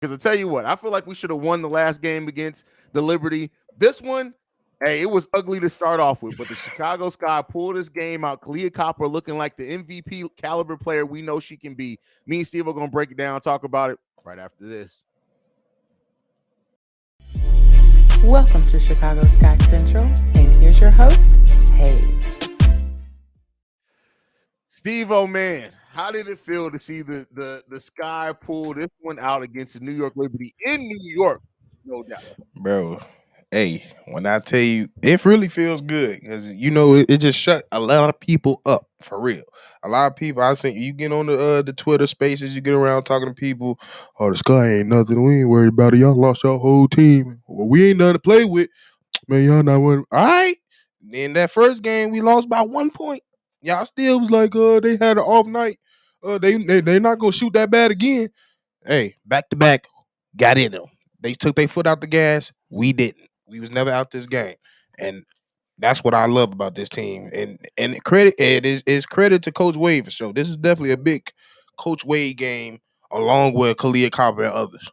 Because I tell you what, I feel like we should have won the last game against the Liberty. This one, hey, it was ugly to start off with, but the Chicago Sky pulled this game out. Kalia Copper looking like the MVP caliber player we know she can be. Me and Steve are going to break it down, talk about it right after this. Welcome to Chicago Sky Central, and here's your host, Haize. Steve, oh man, how did it feel to see the Sky pull this one out against the New York Liberty in New York? No doubt. Bro. Hey, when I tell you, it really feels good because it just shut a lot of people up for real. A lot of people I seen you get on the Twitter Spaces, you get around talking to people. Oh, the Sky ain't nothing. We ain't worried about it. Y'all lost your whole team. Well, we ain't nothing to play with. Man, y'all not worried. All right. Then that first game we lost by 1 point. Y'all still was like, they had an off night. They not gonna shoot that bad again. Hey, back to back, got in them. They took their foot out the gas. We didn't. We was never out this game, and that's what I love about this team. And credit is credit to Coach Wade for sure. This is definitely a big Coach Wade game, along with Kalia Copper and others.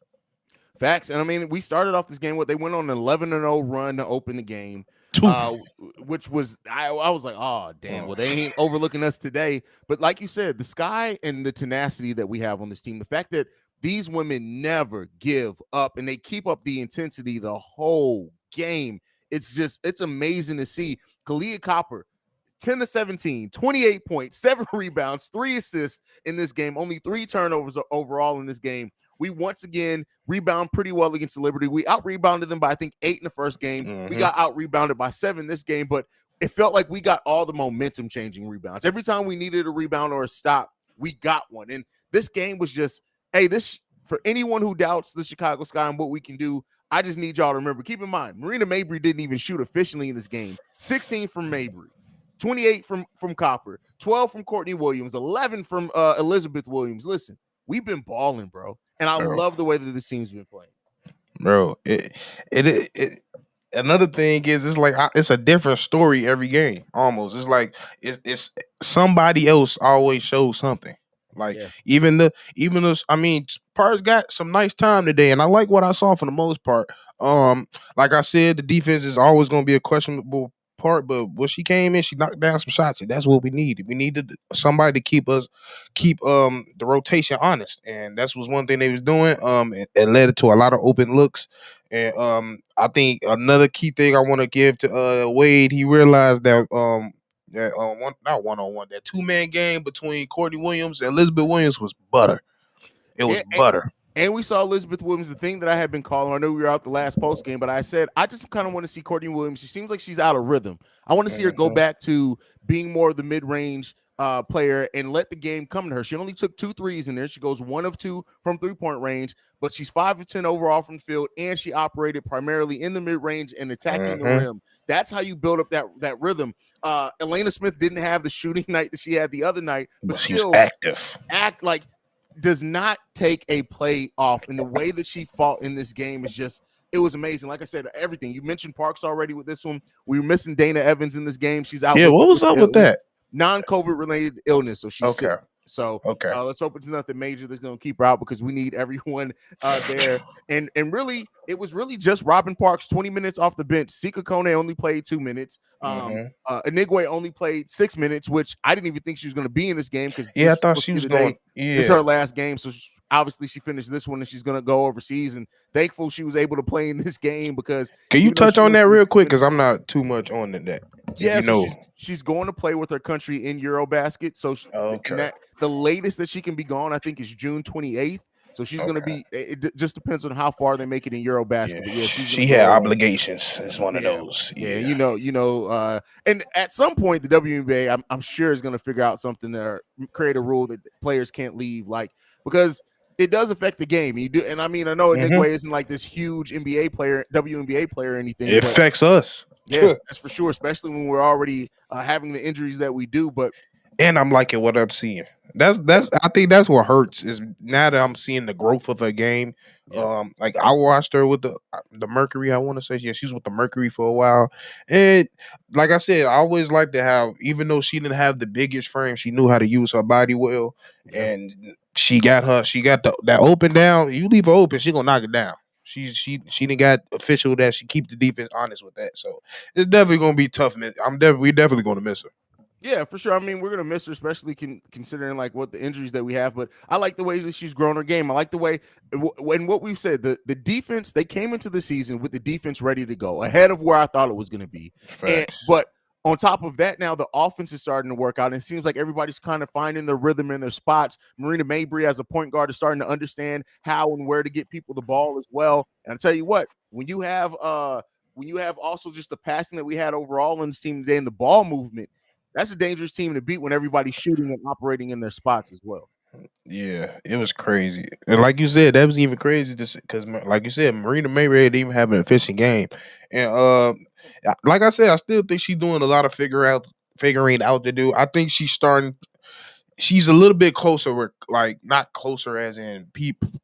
Facts. And I mean, we started off this game with they went on an 11-0 run to open the game. Two. Which was I was like, oh damn, well, they ain't overlooking us today. But like you said, the Sky and the tenacity that we have on this team, the fact that these women never give up and they keep up the intensity the whole game. It's amazing to see. Kalia Copper, 10 to 17, 28 points, 7 rebounds, 3 assists in this game, only 3 turnovers overall in this game. We once again rebound pretty well against the Liberty. We out-rebounded them by, I think, 8 in the first game. Mm-hmm. We got out-rebounded by 7 this game, but it felt like we got all the momentum-changing rebounds. Every time we needed a rebound or a stop, we got one. And this game was just, hey, this for anyone who doubts the Chicago Sky and what we can do, I just need y'all to remember, keep in mind, Marina Mabry didn't even shoot efficiently in this game. 16 from Mabry. 28 from Copper, 12 from Courtney Williams, 11 from Elizabeth Williams. Listen, we've been balling, bro. And I love the way that this team's been playing. Bro, another thing is it's like it's a different story every game. Almost, it's like it's somebody else always shows something. Like even those, I mean, Parks got some nice time today, and I like what I saw for the most part. Like I said, the defense is always going to be a questionable part, but when she came in, she knocked down some shots, and that's what we needed. We needed somebody to keep the rotation honest, and that's was one thing they was doing. It led to a lot of open looks, and I think another key thing I want to give to Wade, he realized that not one on one, that 2-man game between Courtney Williams and Elizabeth Williams was butter. It was butter. And we saw Elizabeth Williams, the thing that I had been calling. I know we were out the last post game, but I said I just kind of want to see Courtney Williams. She seems like she's out of rhythm. I want to see her go back to being more of the mid-range player and let the game come to her. She only took 2 threes in there. She goes 1 of 2 from 3-point range, but she's 5 of 10 overall from the field, and she operated primarily in the mid-range and attacking the rim. That's how you build up that rhythm. Elena Smith didn't have the shooting night that she had the other night, but she's still active. Does not take a play off, and the way that she fought in this game is just, it was amazing. Like I said, everything. You mentioned Parks already with this one. We were missing Dana Evans in this game. She's out. Yeah, what was up with that? Non-COVID related illness, so she's sick. So let's hope it's nothing major that's going to keep her out, because we need everyone there. And really, it was really just Robin Parks, 20 minutes off the bench. Sika Kone only played 2 minutes. Enigwe only played 6 minutes, which I didn't even think she was going to be in this game, because I thought she was going. This is her last game, so obviously she finished this one and she's going to go overseas. And thankful she was able to play in this game, because can you touch on that real quick, because I'm not too much on that. Yeah, so she's going to play with her country in Eurobasket. So the latest that she can be gone, I think, is June 28th. So she's going to be. It just depends on how far they make it in Eurobasket. Yeah, but she had obligations. It's one of those. Yeah, and at some point the WNBA, I'm sure, is going to figure out something to create a rule that players can't leave, because it does affect the game. You do, and I mean, I know Enigwe isn't like this huge NBA player, WNBA player, or anything. It affects us. Yeah, that's for sure, especially when we're already having the injuries that we do. But and I'm liking what I'm seeing. That's I think that's what hurts is now that I'm seeing the growth of her game. Yeah. Like I watched her with the Mercury. I want to say yeah, she was with the Mercury for a while, and like I said, I always liked to have even though she didn't have the biggest frame, she knew how to use her body well, Yeah. and she got that open down. You leave her open, she gonna knock it down. She didn't got official that she keep the defense honest with that. So it's definitely gonna be tough. We definitely gonna miss her. Yeah, for sure. I mean, we're gonna miss her, especially considering like what the injuries that we have. But I like the way that she's grown her game. I like the way when what we've said. The defense they came into the season with the defense ready to go ahead of where I thought it was going to be. And Facts. but on top of that, now the offense is starting to work out. And it seems like everybody's kind of finding their rhythm in their spots. Marina Mabry as a point guard is starting to understand how and where to get people the ball as well. And I tell you what, when you have also just the passing that we had overall in this team today and the ball movement, that's a dangerous team to beat when everybody's shooting and operating in their spots as well. Yeah, it was crazy. And like you said, that was even crazy just because, like you said, Marina Mayberry didn't even have an efficient game. And like I said, I still think she's doing a lot of figuring out to do. I think she's a little bit closer with like not closer as in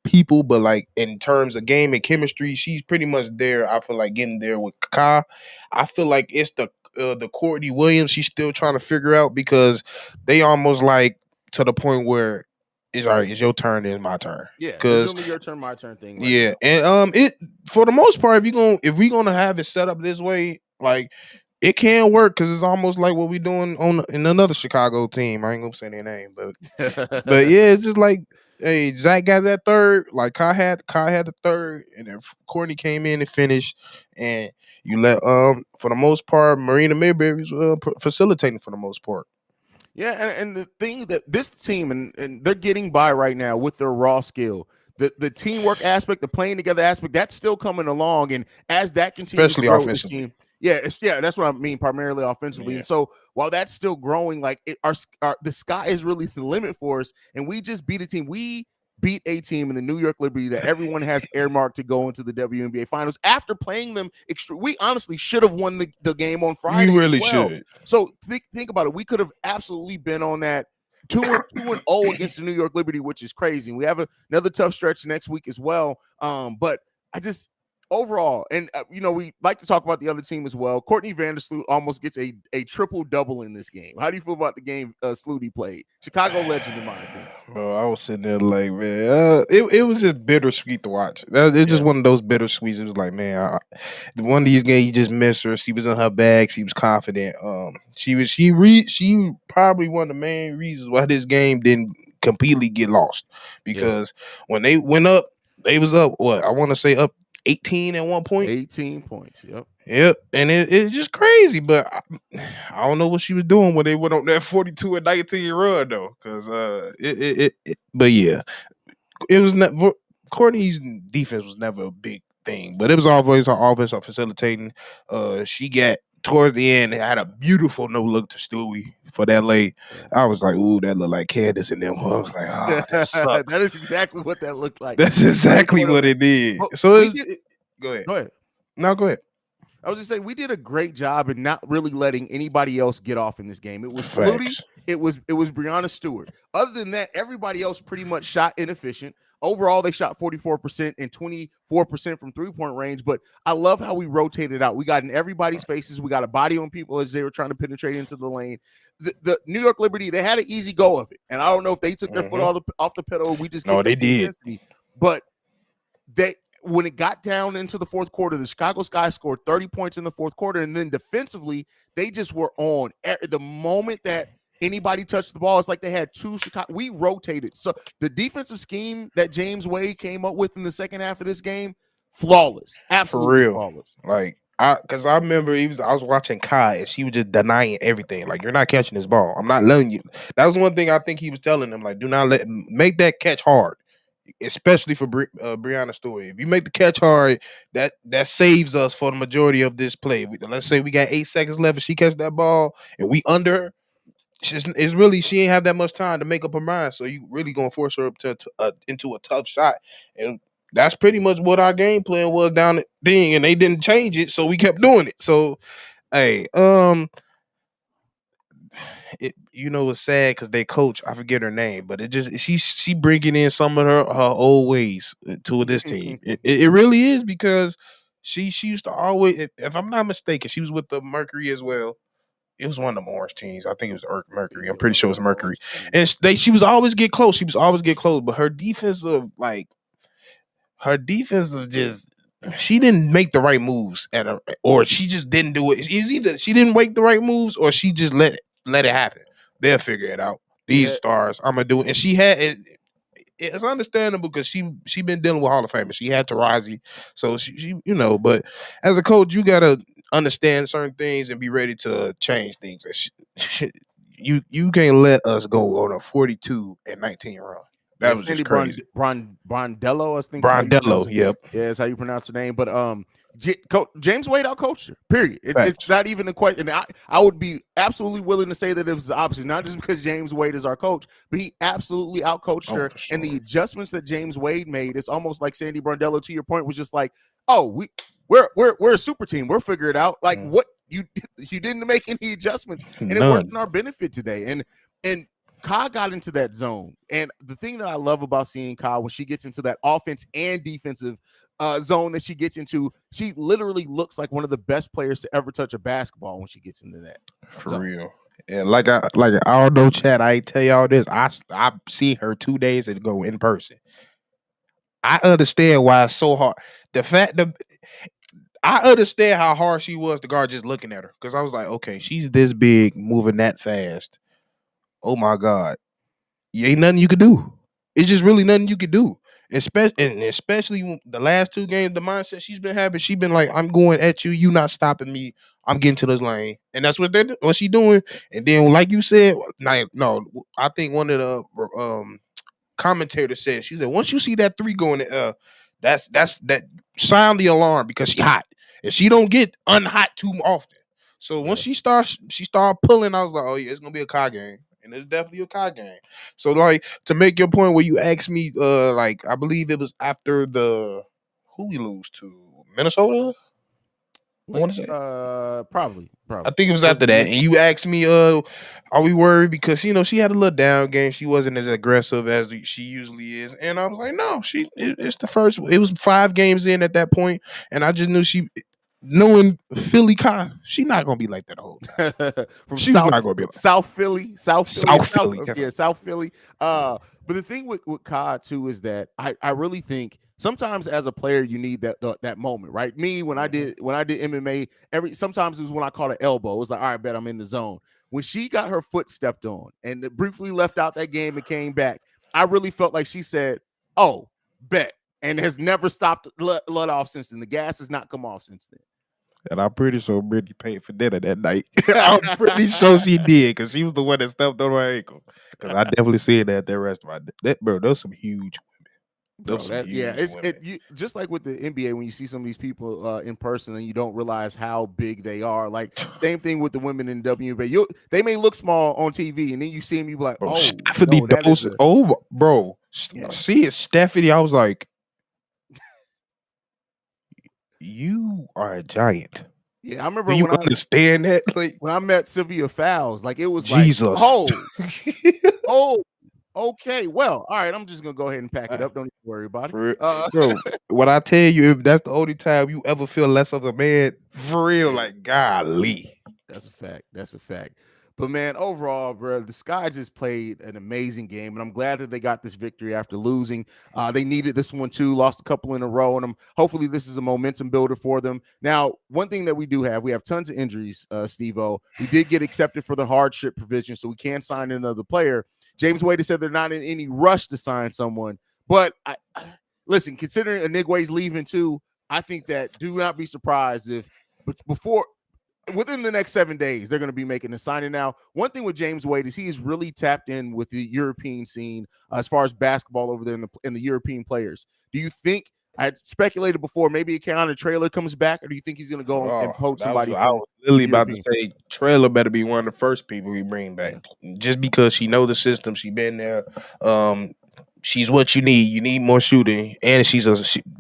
people, but like in terms of game and chemistry, she's pretty much there. I feel like getting there with Ka. I feel like it's the Courtney Williams she's still trying to figure out because they almost like to the point where it's all right, it's your turn, it's my turn. Yeah, they're Cause doing the your turn, my turn thing right yeah, now. and it for the most part, if we gonna have it set up this way, like it can work because it's almost like what we doing on in another Chicago team. I ain't gonna say their name, but yeah, it's just like hey, Zach got that third, like Kai had the third, and then Courtney came in and finished, and you let for the most part, Marina Mayberry was facilitating for the most part. Yeah, and the thing that this team and they're getting by right now with their raw skill. The teamwork aspect, the playing together aspect, that's still coming along. And as that continues to Especially grow with this offensively. team, that's what I mean, primarily offensively. Yeah, And so while that's still growing, like our the sky is really the limit for us. And we just beat a team. We beat a team in the New York Liberty that everyone has earmarked to go into the WNBA finals after playing them we honestly should have won the game on we Friday as really well. should. So think about it. We could have absolutely been on that 2-0 against the New York Liberty, which is crazy. We have another tough stretch next week as well. But I just overall, and we like to talk about the other team as well. Courtney Vandersloot almost gets a triple double in this game. How do you feel about the game Sluty played? Chicago legend, in my opinion. Bro, I was sitting there like, man, it was just bittersweet to watch. It's just Yeah, one of those bittersweets. It was like, man, one of these games you just missed her. She was in her bag. She was confident. She probably one of the main reasons why this game didn't completely get lost yeah. because when they went up, they was up. What I want to say up 18 at one point. 18 points. Yep. Yep, and it's just crazy, but I don't know what she was doing when they went on that 42-19 run though, because but yeah, it was not Courtney's defense was never a big thing, but it was always her offense or facilitating. She got towards the end had a beautiful no look to Stewie for that late. Yeah. I was like, ooh, that looked like Candace and them. I was like, ah, that That sucks. is exactly what that looked like. That's Great exactly point of what it. it did. But So we did. go ahead. Go ahead. No, go ahead. I was just saying we did a great job in not really letting anybody else get off in this game. It was Flutie, Facts. it was Brianna Stewart. Other than that, everybody else pretty much shot inefficient. Overall, they shot 44% and 24% from three-point range. But I love how we rotated out. We got in everybody's faces. We got a body on people as they were trying to penetrate into the lane. The New York Liberty, they had an easy go of it. And I don't know if they took their foot off the pedal or we just No, kicked they up the did. intensity. But they when it got down into the fourth quarter, the Chicago Sky scored 30 points in the fourth quarter. And then defensively, they just were on. The moment that anybody touched the ball, it's like they had two Chicago. We rotated. So the defensive scheme that James Wade came up with in the second half of this game, flawless. For Absolutely real. flawless. Like because I remember I was watching Kai and she was just denying everything. Like you're not catching this ball. I'm not letting you. That was one thing I think he was telling them. Like do not make that catch hard, especially for Brianna Stewart. If you make the catch hard, that saves us for the majority of this play. Let's say we got 8 seconds left and she catches that ball and we under her. It's really she ain't have that much time to make up her mind, so you really gonna force her up into a tough shot, and that's pretty much what our game plan was down the thing, and they didn't change it, so we kept doing it. So, hey, it's sad because they coach. I forget her name, but it just she bringing in some of her old ways to this team. It really is because she used to always, if I'm not mistaken, she was with the Mercury as well. It was one of them orange teams. I think it was Mercury. I'm pretty sure it was Mercury. And she was always get close. She was always get close, but her defensive just she didn't make the right moves or she just didn't do it. It's either she didn't make the right moves or she just let it happen. They'll figure it out. These Yeah. stars, I'm gonna do it. And she had it. It's understandable because she been dealing with Hall of Famers. She had Tarazi, so she But as a coach, you gotta understand certain things and be ready to change things. You can't let us go on a 42-19 run. That Yeah, was just Sandy crazy. Brondello, I think is how you pronounce Brondello, it. yep. Yeah, that's how you pronounce her name. But James Wade outcoached her. Period. It's Facts. not even a question. I would be absolutely willing to say that it was the opposite, not just because James Wade is our coach, but he absolutely outcoached her. For And the sure. adjustments that James Wade made, it's almost like Sandy Brondello, to your point, was just like, oh, we're a super team. We'll figure it out. Like what you didn't make any adjustments, and it worked None. in our benefit today. And Ka got into that zone. And the thing that I love about seeing Ka when she gets into that offense and defensive zone that she gets into, she literally looks like one of the best players to ever touch a basketball when she gets into that For zone. real. And like I don't know, Chad. I ain't tell y'all this. I see her 2 days ago in person. I understand why it's so hard. The fact that I understand how hard she was to guard just looking at her because I was like, okay, she's this big, moving that fast. Oh my god, ain't nothing you could do. It's just really nothing you could do. Especially the last 2 games, the mindset she's been having, she's been like, I'm going at you, you not stopping me. I'm getting to this lane, and that's what she doing. And then, like you said, no, I think one of the commentator said, she said, once you see that three going, that's that sound the alarm because she hot and she don't get unhot too often. So once she start pulling, I was like, oh yeah, it's gonna be a car game. And it's definitely a car game. So like to make your point where you asked me, like I believe it was after the who we lose to Minnesota. I want to say. Probably. I think it was Was after it that. And you asked me, are we worried? Because she had a little down game. She wasn't as aggressive as she usually is. And I was like, no, it's the first. It was 5 games in at that point, and I just knew knowing Philly Kai, she not gonna be like that the whole time. From She's not gonna be like South Philly, South Philly. South Philly. But the thing with Ka too is that I really think sometimes as a player you need that moment, right? Me when I did MMA, sometimes it was when I caught an elbow. It was like, all right, bet I'm in the zone. When she got her foot stepped on and briefly left out that game and came back, I really felt like she said, "Oh, bet," and has never stopped let off since then. The gas has not come off since then. And I'm pretty sure Brittany paid for dinner that night. I'm pretty sure she did because she was the one that stepped on her ankle. Because I definitely see that restaurant. Bro, those some huge women. Bro, Those some huge it's women. just like with the NBA when you see some of these people in person and you don't realize how big they are. Like same thing with the women in WNBA. They may look small on TV and then you see them, you be like, Bro, oh, Stephanie no, that is bro. Yeah. See it, Stephanie. I was like, you are a giant. Yeah, I remember Do you understand that? Like when I met Sylvia Fowles, like it was Jesus. like, oh, okay, well, all right, I'm just gonna go ahead and pack it up. Don't even worry about it. Bro, when I tell you, if that's the only time you ever feel less of a man, for real, like golly. That's a fact. That's a fact. But man, overall, bro, the Sky just played an amazing game, and I'm glad that they got this victory after losing. They needed this one too, lost a couple in a row, and hopefully this is a momentum builder for them. Now, one thing that we have tons of injuries, Steve-O. We did get accepted for the hardship provision, so we can sign another player. James Wade said they're not in any rush to sign someone, but listen, considering Anigwe's leaving too, I think that do not be surprised if within the next 7 days, they're going to be making a signing. Now, one thing with James Wade is he is really tapped in with the European scene as far as basketball over there in the European players. Do you think, I had speculated before, maybe a Keanu Trailer comes back, or do you think he's going to go and poach somebody? I was literally about to say Trailer better be one of the first people we bring back, just because she know the system, she been there. she's what you need. You need more shooting, and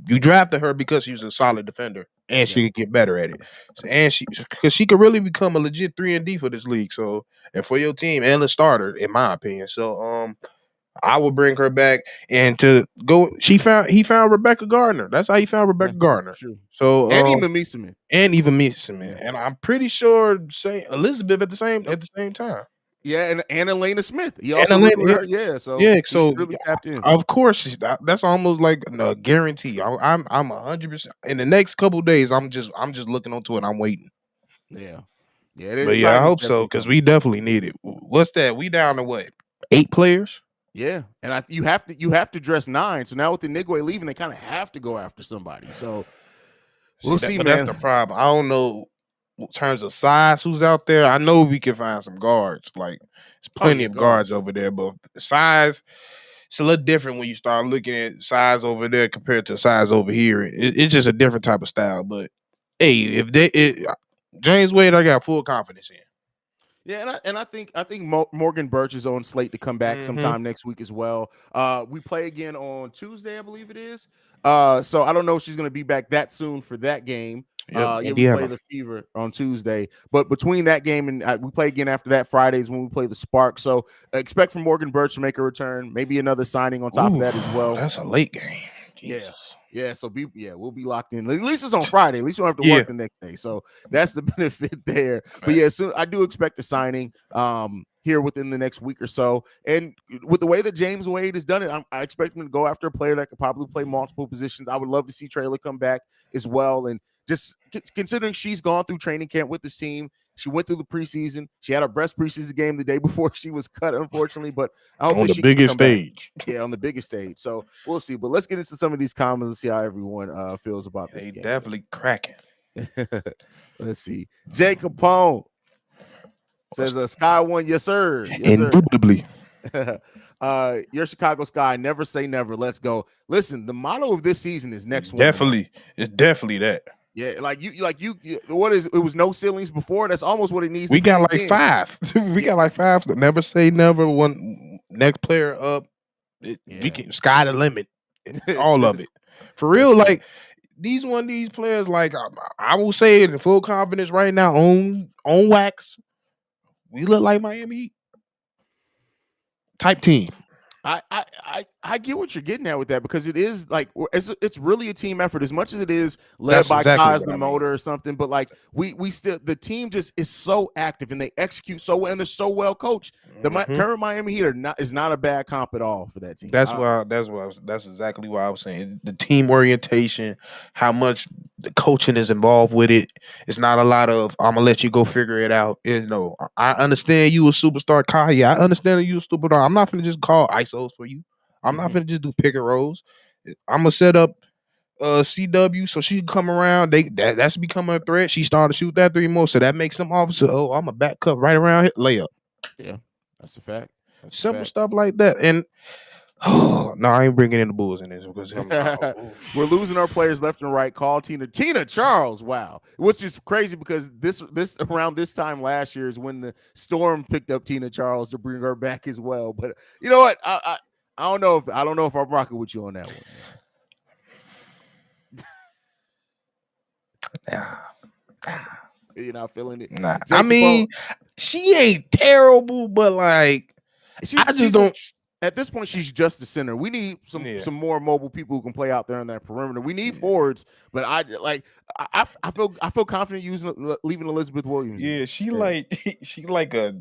you drafted her because she was a solid defender, and Yeah. she could get better at it. So, and because she could really become a legit 3-and-D for this league. So, and for your team and the starter, in my opinion. So, I would bring her back and to go. He found Rebecca Gardner. That's how he found Yeah. Rebecca Gardner. Sure. So, And even Misa. and even Mason, man, Yeah. and I'm pretty sure Saint Elizabeth Yep. at the same time. Yeah, and Elena Smith. He And also Atlanta, recruited her. Yeah, so yeah. he's So really tapped in. of course that's almost like a guarantee. I'm 100%. In the next couple days, I'm just looking onto it. I'm waiting. Yeah. Yeah, it is But yeah, I signing's hope so definitely because coming. we definitely need it. What's that? We down to what? 8 players? Yeah. And you have to dress 9. So now with the Nigwe leaving, they kind of have to go after somebody. So See we'll that, see, but that's man. the problem. I don't know in terms of size who's out there. I know we can find some guards. Like there's Oh plenty yeah, of guards guards. over there, but size it's a little different when you start looking at size over there compared to size over here. It's just a different type of style. But hey, James Wade, I got full confidence in. Yeah, and I think Morgan Birch is on slate to come back Mm-hmm. sometime next week as well. We play again on Tuesday, I believe it is. So I don't know if she's going to be back that soon for that game. Yep, Yeah, we play Indiana. the Fever on Tuesday, but between that game and we play again after that Fridays when we play the Spark. So expect from Morgan Birch to make a return, maybe another signing on top of Ooh, that as well. that's a late game. Yeah. Jesus. Yeah, so we'll be locked in. At least it's on Friday. At least we don't have to Yeah. work the next day. So that's the benefit there. But Right. yeah, so I do expect a signing here within the next week or so. And with the way that James Wade has done it, I expect him to go after a player that could probably play multiple positions. I would love to see Traylor come back as well. And just considering she's gone through training camp with this team, she went through the preseason. She had her best preseason game the day before she was cut, unfortunately. But I hope On that the she can biggest come back. stage. Yeah, on the biggest stage. So we'll see. But let's get into some of these comments and see how everyone feels about this They game. definitely cracking. Let's see. Jay Capone says Sky one, yes, sir. Yes, sir. Indubitably. Your Chicago Sky, never say never. Let's go. Listen, the motto of this season is next one. Definitely. It's definitely that. Yeah, like you what is it was no ceilings before? That's almost what it needs We to be got like again. 5. We got like 5. Never say never. One next player up. We can sky the limit. All of it. For real, like these players, like I will say it in full confidence right now, on wax, we look like Miami Heat type team. I get what you're getting at with that because it is like it's really a team effort as much as it is led That's by exactly Kaz what the I mean. motor or something. But like we still the team just is so active and they execute so well and they're so well coached. The current Miami Heat is not a bad comp at all for that team. That's exactly why I was saying the team orientation, how much the coaching is involved with it. It's not a lot of I'm gonna let you go figure it out. No, I understand you a superstar, Kai. Yeah, I understand you a superstar. I'm not gonna just call ISOs for you. I'm not gonna just do pick and rolls. I'm gonna set up CW so she can come around. That's becoming a threat. She started to shoot that 3 more, so that makes them officer. Oh, I'm a back cut right around hit layup. Yeah, that's a fact. That's Simple stuff like that. And oh no, I ain't bringing in the Bulls in this because we're losing our players left and right. Call Tina Charles. Wow, which is crazy because this around this time last year is when the Storm picked up Tina Charles to bring her back as well. But you know what? I don't know if I'm rocking with you on that one. You're not feeling it. Nah, I mean, she ain't terrible, but like, I just don't. At this point, she's just a center. We need some more mobile people who can play out there on that perimeter. We need forwards, but I feel confident leaving Elizabeth Williams. Yeah, she like a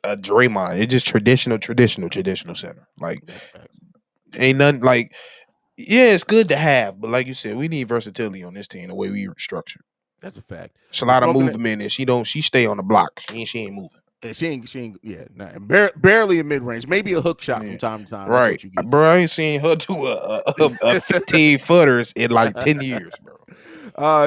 Draymond. It's just traditional center. Like, ain't nothing like. Yeah, it's good to have, but like you said, we need versatility on this team. The way we structured. That's a fact. It's a lot of movement, and she stay on the block. She ain't moving. She ain't. Yeah, barely a mid range. Maybe a hook shot from time to time. Right, bro. I ain't seen her do a 15 footers in like 10 years, bro.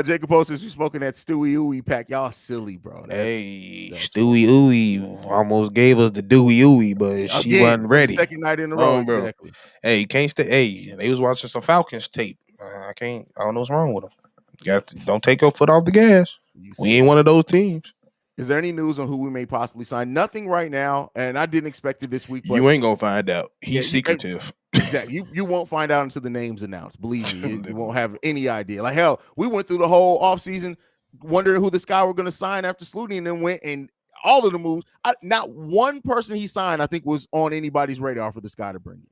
Jacob Post says we smoking that Stewie Ooey pack. Y'all silly, bro. That's Stewie Ooey almost gave us the Dewey Ooey, but she wasn't ready. Second night in a row, exactly. Bro. Hey, you can't stay. Hey, they was watching some Falcons tape. I don't know what's wrong with them. Don't take your foot off the gas. We ain't one of those teams. Is there any news on who we may possibly sign? Nothing right now, and I didn't expect it this week. But You ain't gonna find out. yeah, He's secretive. exactly. You won't find out until the name's announced. Believe me, you won't Literally. have any idea. Like hell, we went through the whole offseason wondering who the Sky were going to sign after Sluty, and then went and all of the moves. Not one person he signed, I think, was on anybody's radar for the Sky to bring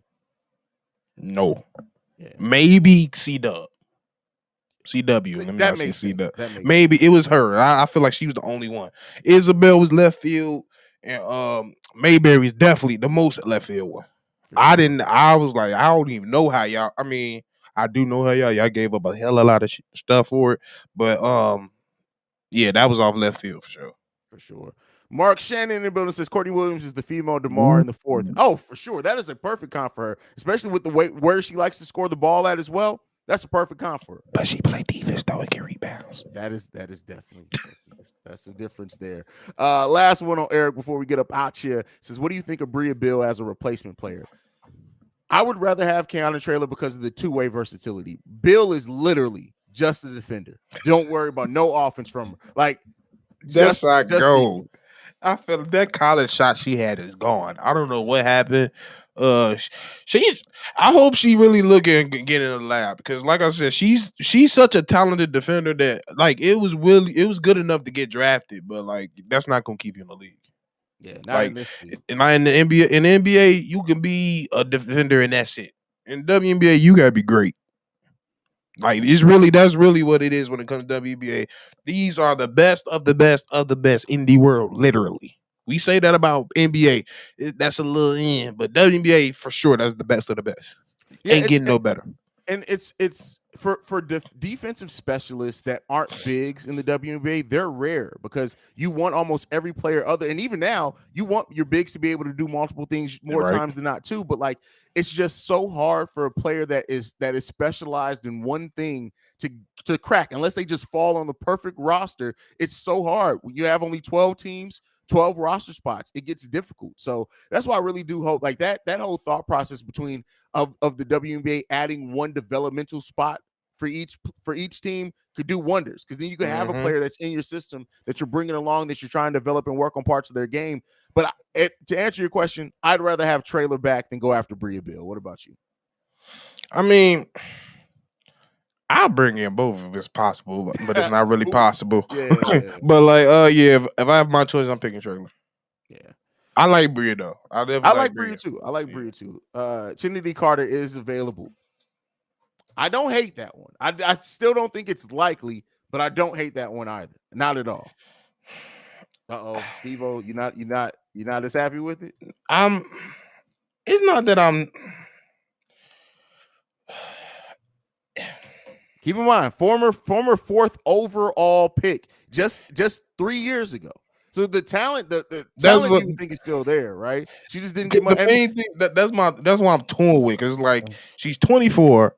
in. No. Yeah. Maybe C-Dub. CW. Let me That not say makes sense. C-Dub. That makes Maybe sense. it was her. I feel like she was the only one. Isabel was left field, and Mayberry's definitely the most left field one. I was like, I don't even know how y'all. I mean, I do know how y'all gave up a hell of a lot of stuff for it, but yeah, that was off left field for sure. For sure. Mark Shannon in the building says Courtney Williams is the female DeMar in the fourth. Oh, for sure. That is a perfect comp for her, especially with the way where she likes to score the ball at as well. That's a perfect comp for her. But she played defense though and get rebounds. That is definitely that's the difference there. Last one on Eric before we get up out here says, what do you think of Bria Bill as a replacement player? I would rather have Keanu Traylor because of the two-way versatility. Bill is literally just a defender. Don't worry about no offense from her. Like That's not go. defense. I feel that college shot she had is gone. I don't know what happened. She's. I hope she really look and get in the lab because, like I said, she's such a talented defender that like it was good enough to get drafted, but like that's not gonna keep you in the league. Yeah, not Like, in this league. in the NBA, in the NBA, you can be a defender and that's it. In WNBA, you gotta be great. Like that's really what it is when it comes to WNBA. These are the best of the best of the best in the world, literally. We say that about NBA. That's a little in, but WNBA for sure, that's the best of the best. Yeah, Ain't getting no better. And it's for defensive specialists that aren't bigs in the WNBA, they're rare because you want almost every player and even now you want your bigs to be able to do multiple things more times than not too. But like it's just so hard for a player that is specialized in one thing to crack unless they just fall on the perfect roster. It's so hard. You have only 12 teams. 12 roster spots, it gets difficult. So that's why I really do hope like that whole thought process between of the WNBA adding one developmental spot for each team could do wonders because then you can have a player that's in your system that you're bringing along that you're trying to develop and work on parts of their game. But to answer your question, I'd rather have Traylor back than go after Bria Bill. What about you? I mean, I'll bring in both if it's possible, but it's not really possible. Yeah. But like, if I have my choice, I'm picking Traylor. Yeah. I like Bria though. I like Bria too. I like Bria too. Trinity Carter is available. I don't hate that one. I still don't think it's likely, but I don't hate that one either. Not at all. Steve-O, you're not as happy with it? It's not that I'm. Keep in mind, former fourth overall pick just 3 years ago. So the talent, the talent you think is still there, right? She just didn't get much. The main thing that's why I'm torn with because like she's 24.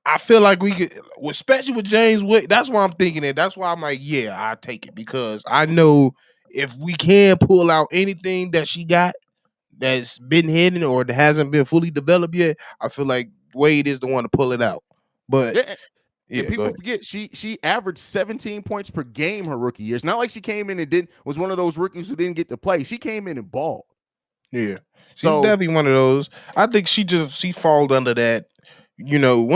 I feel like we could, especially with James Wick. That's why I'm thinking it. That's why I'm like, yeah, I take it because I know if we can pull out anything that she got that's been hidden or that hasn't been fully developed yet, I feel like Wade is the one to pull it out. But yeah, people forget she averaged 17 points per game her rookie year. It's not like she came in and was one of those rookies who didn't get to play. She came in and balled. Yeah, she's definitely one of those. I think she falls under that. You know,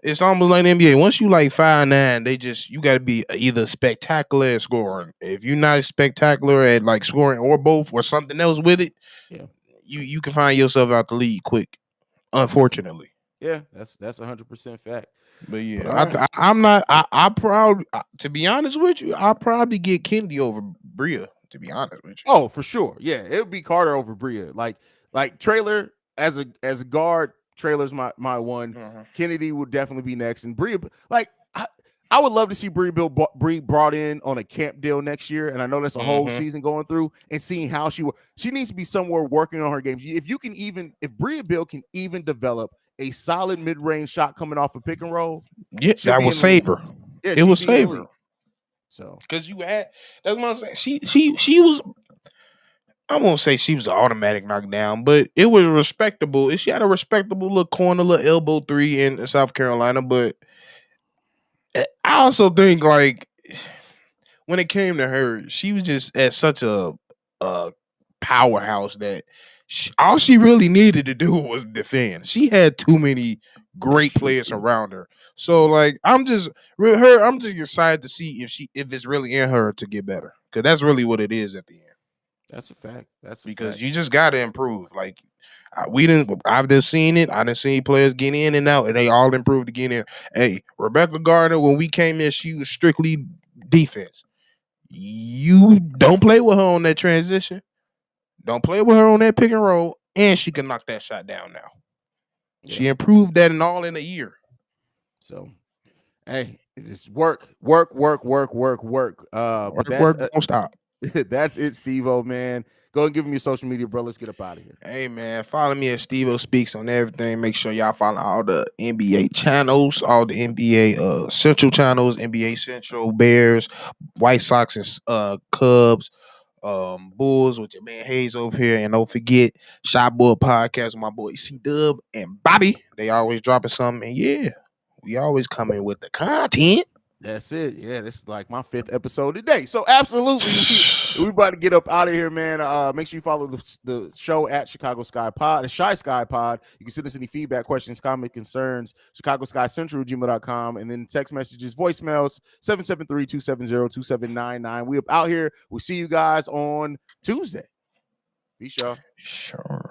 it's almost like the NBA. Once you like 5'9", you got to be either spectacular at scoring. If you're not spectacular at like scoring or both or something else with it, you can find yourself out the league quick. Unfortunately. Yeah, that's 100% fact. But yeah, I'm not. I probably, to be honest with you, I'll probably get Kennedy over Bria. To be honest with you. Oh, for sure. Yeah, it would be Carter over Bria. Like Traylor as a guard. Traylor's my one. Kennedy would definitely be next, and Bria. Like I would love to see Bria brought in on a camp deal next year, and I know that's a whole season going through and seeing how she needs to be somewhere working on her game. If Bria Bill can even develop a solid mid-range shot coming off a pick and roll, that will save her. Yeah, it will save her. So because that's what I'm saying. She was. I won't say she was an automatic knockdown, but it was respectable. She had a respectable little corner, little elbow three in South Carolina. But I also think like when it came to her, she was just at such a powerhouse that all she really needed to do was defend. She had too many That's great true players too. around her. So like I'm just with her, I'm just excited to see if it's really in her to get better. Cause that's really what it is at the end. That's a fact. That's a Because fact. you just gotta improve. Like I've just seen it. I done seen players get in and out, and they all improved to get in. Hey, Rebecca Gardner, when we came in, she was strictly defense. You don't play with her on that transition. Don't play with her on that pick and roll, and she can knock that shot down now. Yeah. She improved that and all in a year. So, hey, it is work, work, work, work, work, work. But Work, work, don't stop. that's it, Steve-O, man. Go and give him your social media, bro. Let's get up out of here. Hey man, follow me at Steve Speaks on everything. Make sure y'all follow all the NBA channels, all the NBA Central channels, NBA Central, Bears, White Sox, and Cubs, Bulls with your man Haize over here. And don't forget Shot Boy Podcast with my boy C Dub and Bobby. They always dropping something. And yeah, we always coming with the content. That's it. Yeah, this is like my 5th episode today. So absolutely, we about to get up out of here, man. Make sure you follow the show at Chicago Sky Pod, the Shy Sky Pod. You can send us any feedback, questions, comment, concerns, Chicago Sky Central, gmail.com, and then text messages, voicemails, 773-270-2799. We up out here. We'll see you guys on Tuesday. Peace, y'all. Sure.